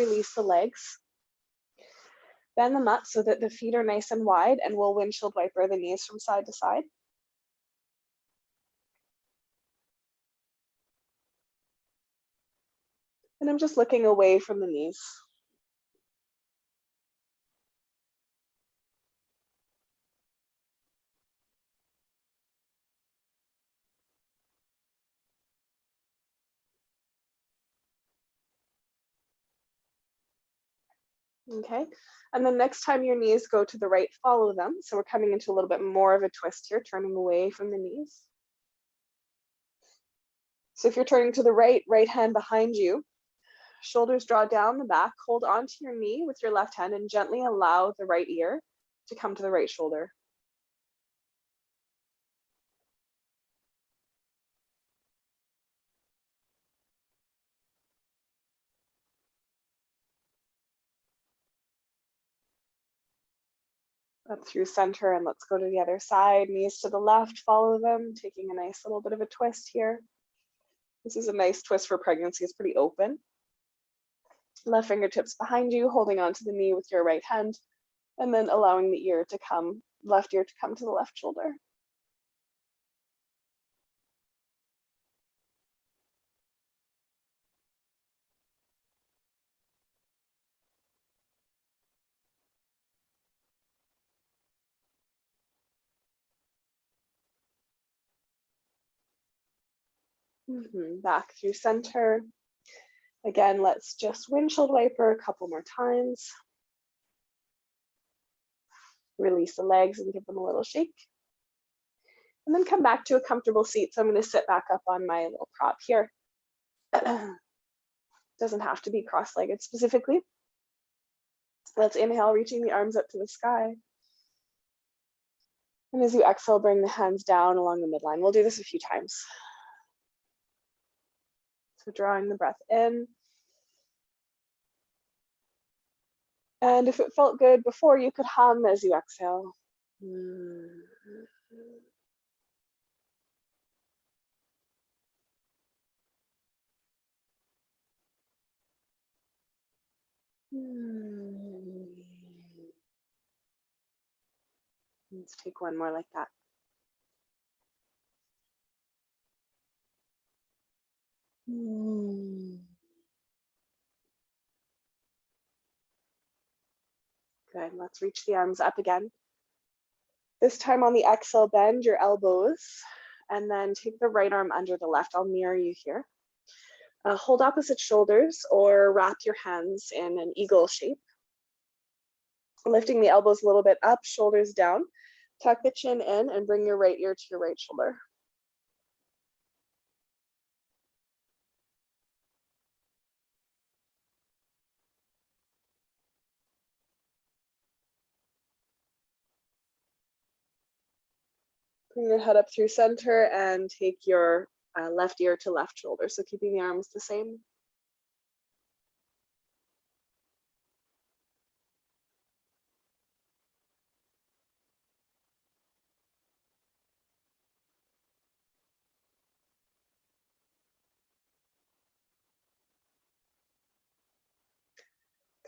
release the legs. Bend them up so that the feet are nice and wide, and we'll windshield wiper the knees from side to side. And I'm just looking away from the knees. Okay, and then next time your knees go to the right, follow them. So we're coming into a little bit more of a twist here, turning away from the knees. So if you're turning to the right, right hand behind you, shoulders draw down the back, hold onto your knee with your left hand and gently allow the right ear to come to the right shoulder. Up through center, and let's go to the other side. Knees to the left, follow them, taking a nice little bit of a twist here. This is a nice twist for pregnancy, it's pretty open. Left fingertips behind you, holding onto the knee with your right hand, and then allowing the ear to come, left ear to come to the left shoulder. Back through center. Again, let's just windshield wiper a couple more times. Release the legs and give them a little shake. And then come back to a comfortable seat. So I'm going to sit back up on my little prop here. Doesn't have to be cross-legged specifically. Let's inhale, reaching the arms up to the sky. And as you exhale, bring the hands down along the midline. We'll do this a few times. So drawing the breath in. And if it felt good before, you could hum as you exhale. Let's take one more like that. Good, let's reach the arms up again. This time on the exhale, bend your elbows and then take the right arm under the left. I'll mirror you here. Hold opposite shoulders or wrap your hands in an eagle shape. Lifting the elbows a little bit up, shoulders down. Tuck the chin in and bring your right ear to your right shoulder. Bring your head up through center and take your left ear to left shoulder. So keeping the arms the same.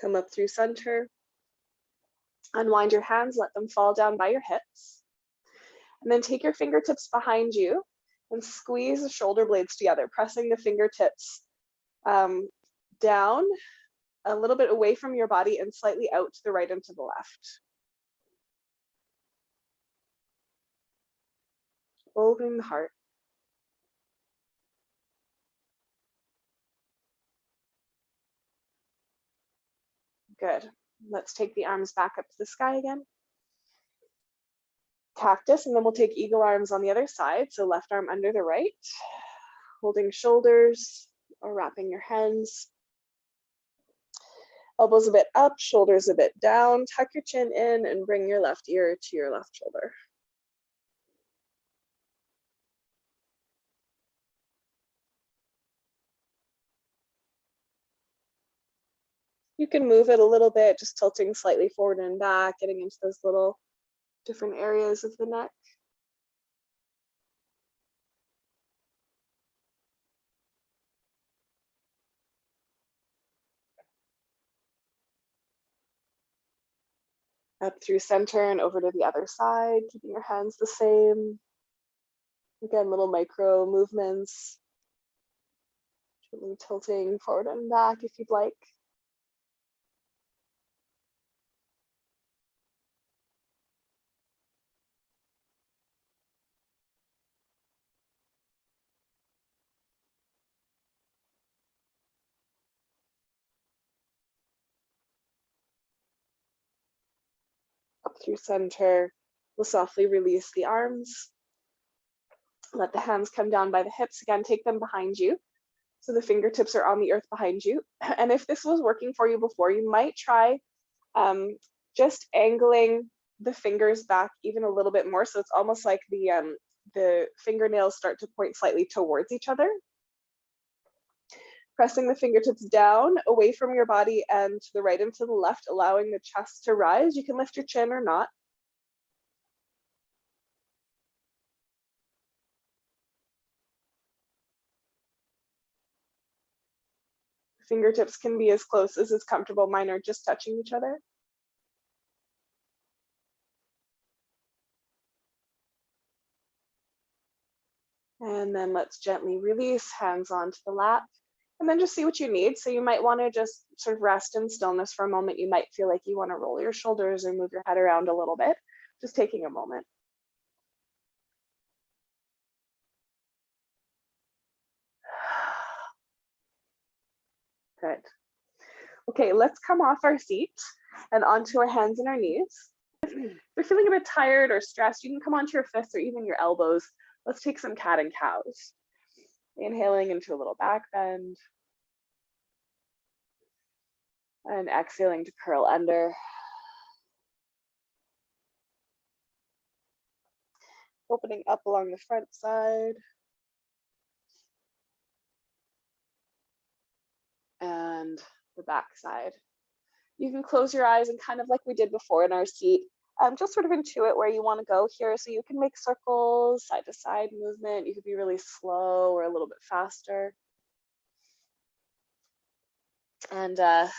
Come up through center. Unwind your hands, let them fall down by your hips. And then take your fingertips behind you and squeeze the shoulder blades together, pressing the fingertips down a little bit away from your body and slightly out to the right and to the left. Opening the heart. Good. Let's take the arms back up to the sky again. Cactus, and then we'll take eagle arms on the other side. So left arm under the right, holding shoulders or wrapping your hands. Elbows a bit up, shoulders a bit down. Tuck your chin in and bring your left ear to your left shoulder. You can move it a little bit, just tilting slightly forward and back, getting into those little different areas of the neck. Up through center and over to the other side, keeping your hands the same. Again, little micro movements. Gently tilting forward and back if you'd like. Up through center, we'll softly release the arms. Let the hands come down by the hips. Again, take them behind you. So the fingertips are on the earth behind you. And if this was working for you before, you might try just angling the fingers back even a little bit more. So it's almost like the fingernails start to point slightly towards each other. Pressing the fingertips down, away from your body and to the right and to the left, allowing the chest to rise. You can lift your chin or not. Fingertips can be as close as is comfortable. Mine are just touching each other. And then let's gently release, hands onto the lap. And then just see what you need. So you might want to just sort of rest in stillness for a moment. You might feel like you want to roll your shoulders or move your head around a little bit. Just taking a moment. Good. Okay, let's come off our seat and onto our hands and our knees. If you're feeling a bit tired or stressed, you can come onto your fists or even your elbows. Let's take some cat and cows. Inhaling into a little back bend. And exhaling to curl under. Opening up along the front side. And the back side. You can close your eyes and kind of like we did before in our seat, just sort of intuit where you want to go here. So you can make circles, side to side movement. You could be really slow or a little bit faster. And I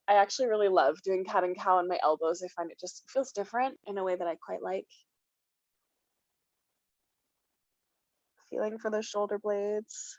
actually really love doing cat and cow on my elbows. I find it just feels different in a way that I quite like. Feeling for the shoulder blades.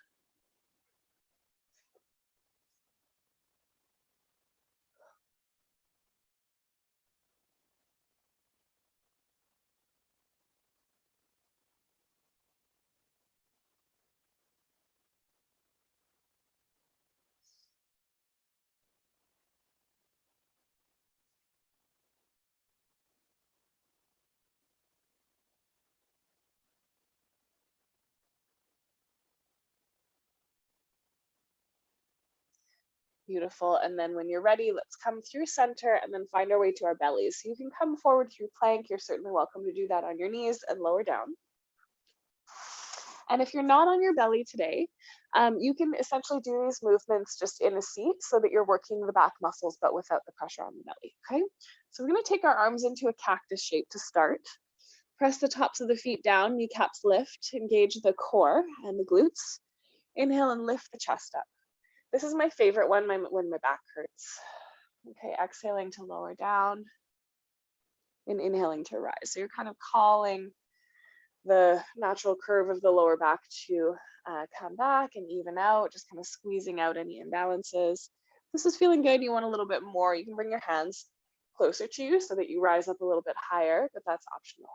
Beautiful. And then when you're ready, let's come through center and then find our way to our bellies. So you can come forward through plank. You're certainly welcome to do that on your knees and lower down. And if you're not on your belly today, you can essentially do these movements just in a seat so that you're working the back muscles, but without the pressure on the belly, okay? So we're gonna take our arms into a cactus shape to start. Press the tops of the feet down, kneecaps lift, engage the core and the glutes. Inhale and lift the chest up. This is my favorite one when my back hurts. Okay, exhaling to lower down and inhaling to rise. So you're kind of calling the natural curve of the lower back to come back and even out, just kind of squeezing out any imbalances. This is feeling good. You want a little bit more. You can bring your hands closer to you so that you rise up a little bit higher, but that's optional.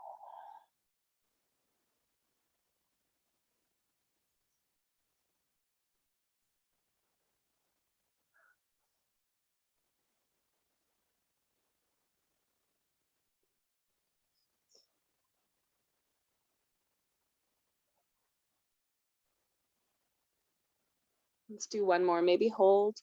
Let's do one more, maybe hold.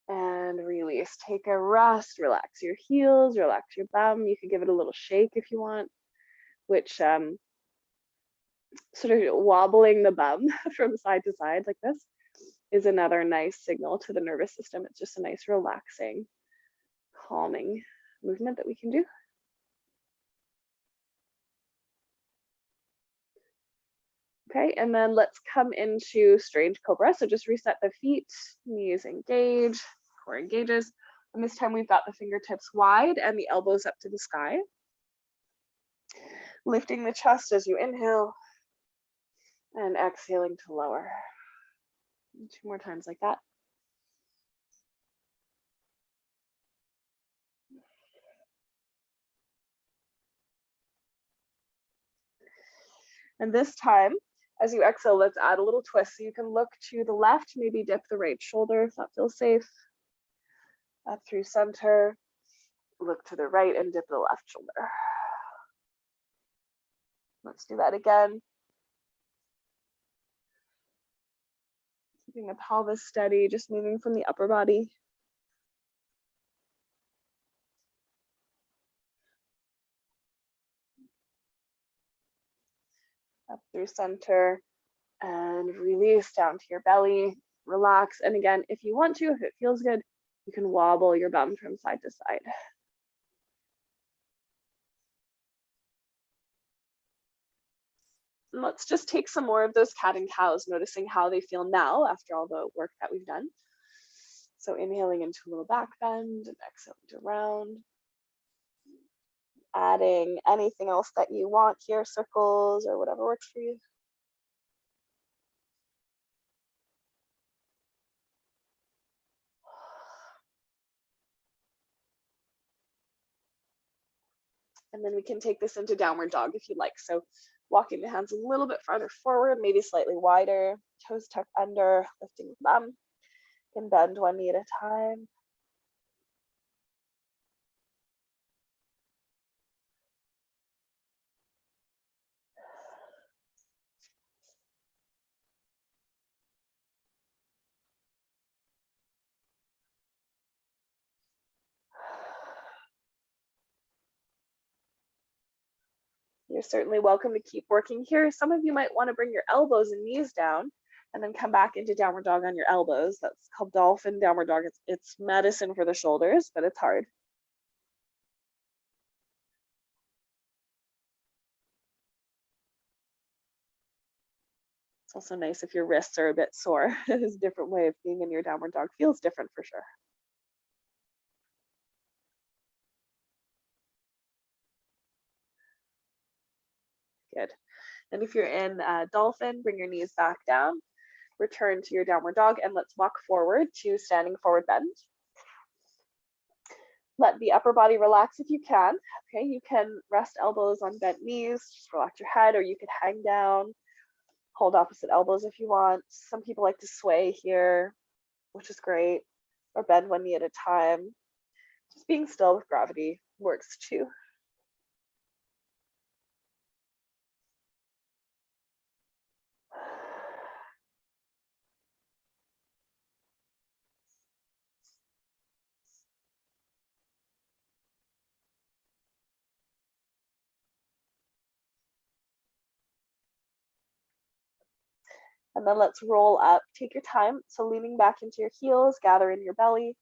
And release. Take a rest, relax your heels, relax your bum. You could give it a little shake if you want, which sort of wobbling the bum from side to side like this is another nice signal to the nervous system. It's just a nice relaxing, calming movement that we can do. Okay, and then let's come into strange cobra. So just reset the feet, knees engage, core engages. And this time we've got the fingertips wide and the elbows up to the sky. Lifting the chest as you inhale and exhaling to lower. 2 more times like that. And this time, as you exhale, let's add a little twist. So you can look to the left, maybe dip the right shoulder if that feels safe. Up through center, look to the right and dip the left shoulder. Let's do that again. Keeping the pelvis steady, just moving from the upper body. Up through center and release down to your belly. Relax. And again, if you want to, if it feels good, you can wobble your bum from side to side. And let's just take some more of those cat and cows, noticing how they feel now after all the work that we've done. So inhaling into a little back bend and exhaling to round. Adding anything else that you want here, circles or whatever works for you. And then we can take this into downward dog if you'd like. So walking the hands a little bit farther forward, maybe slightly wider, toes tucked under, lifting the thumb. You can bend one knee at a time. You're certainly welcome to keep working here. Some of you might want to bring your elbows and knees down and then come back into downward dog on your elbows. That's called dolphin downward dog. It's medicine for the shoulders, but it's hard. It's also nice if your wrists are a bit sore. It's a different way of being in your downward dog. Feels different for sure. Good. And if you're in dolphin, bring your knees back down, return to your downward dog, and let's walk forward to standing forward bend. Let the upper body relax if you can. Okay, you can rest elbows on bent knees, just relax your head, or you could hang down, hold opposite elbows if you want. Some people like to sway here, which is great, or bend one knee at a time. Just being still with gravity works too. And then let's roll up. Take your time. So leaning back into your heels, gather in your belly,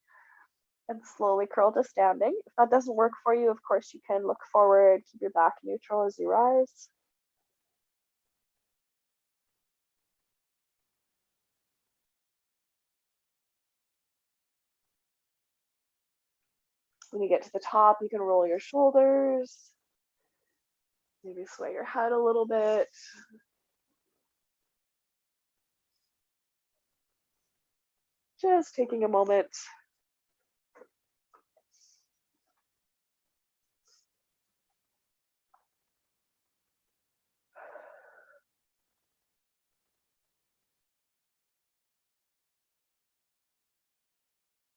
and slowly curl to standing. If that doesn't work for you, of course, you can look forward, keep your back neutral as you rise. When you get to the top, you can roll your shoulders, maybe sway your head a little bit. Just taking a moment